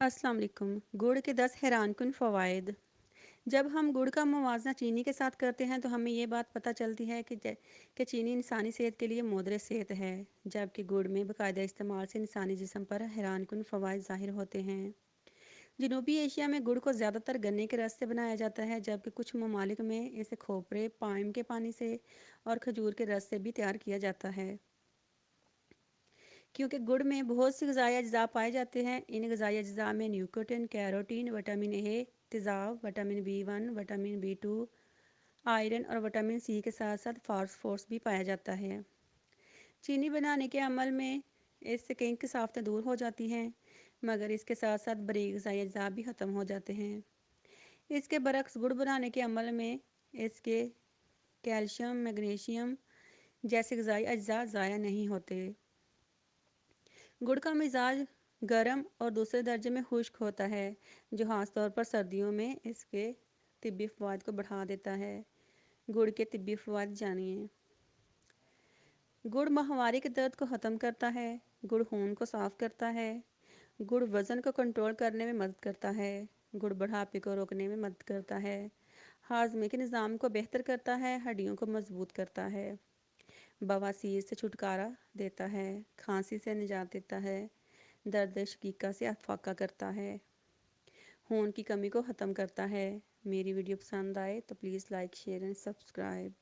अस्सलाम वालेकुम। गुड़ के 10 हैरानकुन फ़वाइद। जब हम गुड़ का मुवाज़ना चीनी के साथ करते हैं तो हमें ये बात पता चलती है कि चीनी इंसानी सेहत के लिए मुदर सेहत है, जबकि गुड़ में बाकायदा इस्तेमाल से इंसानी जिस्म पर हैरानकुन फ़वाइद ज़ाहिर होते हैं। जनूबी एशिया में गुड़ को ज़्यादातर गन्ने के रस से बनाया जाता है, जबकि कुछ ममालिक में इसे खोपरे, पाम के पानी से और खजूर के रस से भी तैयार किया जाता है। क्योंकि गुड़ में बहुत सी ग़िज़ाई अज्जा पाए जाते हैं, इन ग़िज़ाई अज्जा में न्यूकोटिन, कैरोटीन, विटामिन ए, तेज़ाब, vitamin B 1, vitamin B 2, iron और विटामिन सी के साथ साथ फास्फोरस भी पाया जाता है। चीनी बनाने के अमल में इससे कई कसावटें दूर हो जाती हैं, मगर इसके साथ साथ बरीक ग़िज़ाई अज्जा भी ख़त्म हो जाते हैं। इसके बरक्स गुड़ बनाने के अमल में इसके कैल्शियम, मैग्नीशियम जैसे ग़िज़ाई अज्जा ज़ाया नहीं होते। गुड़ का मिजाज गर्म और दूसरे दर्जे में खुश्क होता है, जो ख़ास तौर पर सर्दियों में इसके तिब्बी फ़वाइद को बढ़ा देता है। गुड़ के तिब्बी फ़वाइद जानिए। गुड़ माहवारी के दर्द को ख़त्म करता है। गुड़ खून को साफ़ करता है। गुड़ वज़न को कंट्रोल करने में मदद करता है। गुड़ बुढ़ापे को रोकने में मदद करता है। हाजमे के निज़ाम को बेहतर करता है। हड्डियों को मजबूत करता है। बवासीर से छुटकारा देता है। खांसी से निजात देता है। दर्द शकीका से अफाका करता है। खून की कमी को ख़त्म करता है। मेरी वीडियो पसंद आए तो please like share and subscribe.